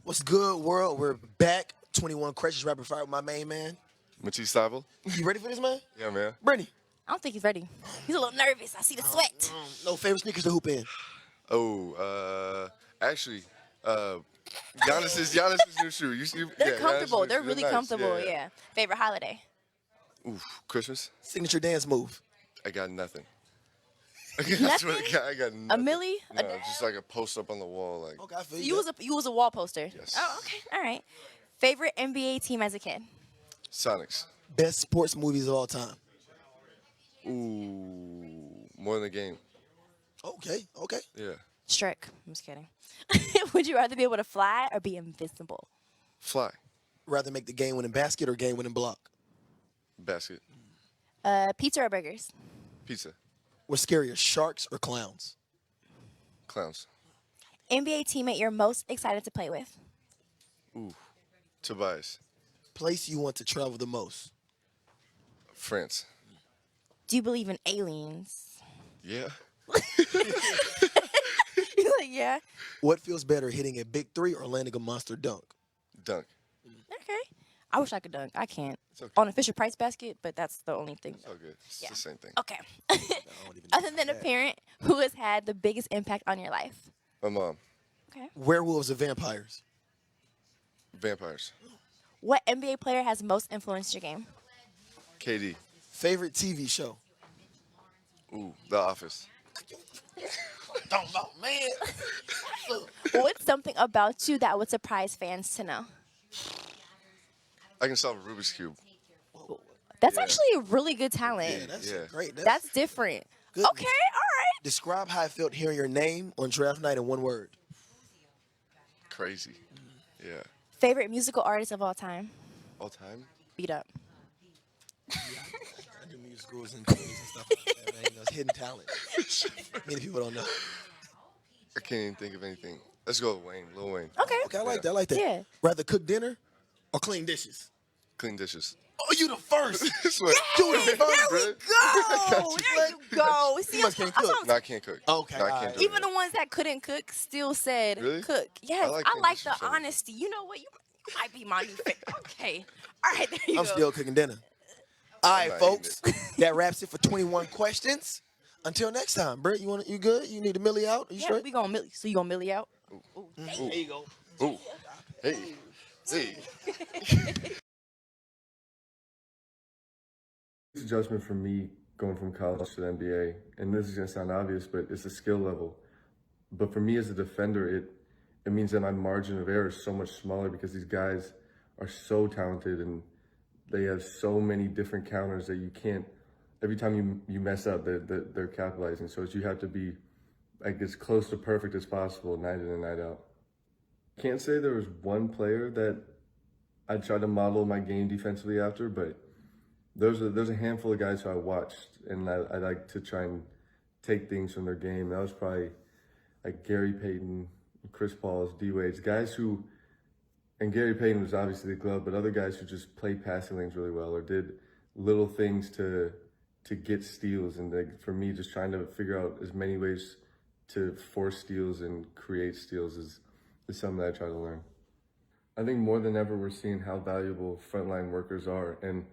What's good, world? We're back. 21 Questions Rapid Fire with my main man. Matisse Thybulle. You ready for this, man? Yeah, man. Brittney. I don't think he's ready. He's a little nervous. I see the sweat. No favorite sneakers to hoop in. Actually, Giannis's new shoe. They're yeah, comfortable. Giannis's new They're shoe. really Nice. comfortable. Yeah. Favorite holiday? Oof, Christmas. Signature dance move. I got nothing. Nothing? I got nothing. A milli? No, just like a post up on the wall. Like, Okay, I feel You was a wall poster. Yes. Oh, okay. All right. Favorite NBA team as a kid? Sonics. Best sports movies of all time. Ooh, more than a game. Okay. Yeah. Shrek. I'm just kidding. Would you rather be able to fly or be invisible? Fly. Rather make the game-winning basket or game-winning block? Basket. Pizza or burgers? Pizza. What's scarier, sharks or clowns? Clowns. NBA teammate you're most excited to play with? Ooh, Tobias. Place you want to travel the most? France. Do you believe in aliens? Yeah. You're like, yeah. What feels better, hitting a big three or landing a monster dunk? Dunk. Okay. I wish I could dunk. I can't. It's okay. On a Fisher Price basket, but that's the only thing. It's all good. It's Yeah. the same thing. Okay. I don't even know Other than a that. parent, who has had the biggest impact on your life? My mom. Okay. Werewolves or vampires? Vampires. What NBA player has most influenced your game? KD. Favorite TV show? Ooh, The Office. Talking about, man. What's something about you that would surprise fans to know? I can solve a Rubik's Cube. That's Yeah. actually a really good talent. Yeah, that's Yeah. great. That's different. Goodness. Okay, all right. Describe how I felt hearing your name on draft night in one word. Crazy. Yeah. Favorite musical artist of all time? All time? Beat Up. I do music schools and plays and stuff like that, man. You know, it's hidden talent. Many people don't know. I can't even think of anything. Let's go with Wayne. Lil Wayne. Okay. Okay, I like that. I like that. Yeah. Rather cook dinner or clean dishes? Clean dishes. Oh, you the first. Swear. You the There first. we go. There you go. See, You must can't cook. No, I can't cook. Okay, No, I all can't right. do even that. the ones that couldn't cook still said Really? cook. Yes, I like I clean like dishes, the so- honesty. You know what? You might be my new favorite. Okay. All right, there you I'm go. still cooking dinner. All right, not folks. That wraps it for 21 questions. Until next time, Britt, you good? You need a millie out? Are you Yeah, straight? we gonna millie. So you gonna millie out? There you go. Ooh. Hey. Hey. Adjustment for me going from college to the NBA, and this is gonna sound obvious, but it's a skill level. But for me as a defender, it means that my margin of error is so much smaller because these guys are so talented and they have so many different counters that you can't. Every time you mess up, they're capitalizing. So you have to be like as close to perfect as possible, night in and night out. Can't say there was one player that I tried to model my game defensively after, but there's a handful of guys who I watched, and I like to try and take things from their game. That was probably like Gary Payton, Chris Paul's, D Wade's, guys who, and Gary Payton was obviously the glove, but other guys who just played passing lanes really well or did little things to get steals. And for me, just trying to figure out as many ways to force steals and create steals is something that I try to learn. I think more than ever, we're seeing how valuable frontline workers are. And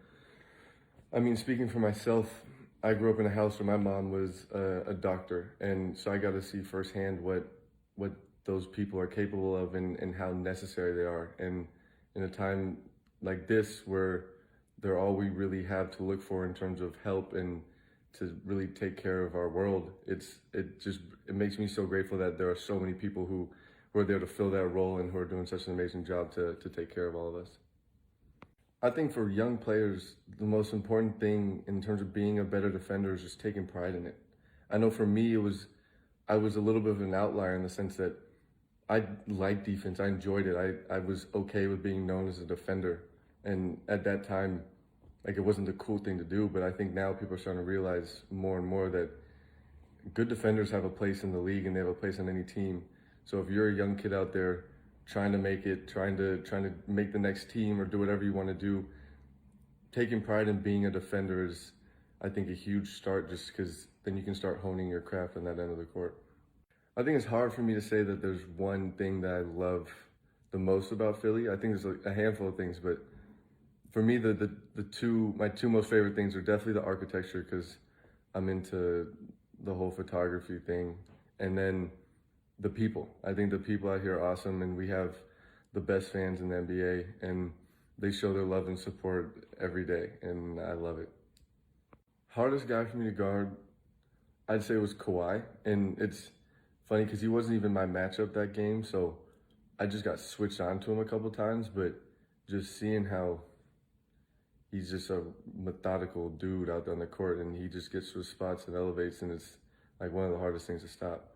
I mean, speaking for myself, I grew up in a house where my mom was a doctor. And so I got to see firsthand what those people are capable of and how necessary they are. And in a time like this, where they're all we really have to look for in terms of help and to really take care of our world, it makes me so grateful that there are so many people who are there to fill that role and who are doing such an amazing job to take care of all of us. I think for young players, the most important thing in terms of being a better defender is just taking pride in it. I know for me, I was a little bit of an outlier in the sense that I liked defense. I enjoyed it. I was okay with being known as a defender. And at that time, like, it wasn't the cool thing to do, but I think now people are starting to realize more and more that good defenders have a place in the league and they have a place on any team. So if you're a young kid out there trying to make it, trying to make the next team or do whatever you want to do, taking pride in being a defender is, I think, a huge start, just because then you can start honing your craft on that end of the court. I think it's hard for me to say that there's one thing that I love the most about Philly. I think there's a handful of things, but for me, my two most favorite things are definitely the architecture because I'm into the whole photography thing, and then the people. I think the people out here are awesome, and we have the best fans in the NBA, and they show their love and support every day, and I love it. Hardest guy for me to guard, I'd say it was Kawhi, and it's funny because he wasn't even my matchup that game, so I just got switched on to him a couple times, but just seeing how he's just a methodical dude out there on the court, and he just gets to his spots and elevates, and it's like one of the hardest things to stop.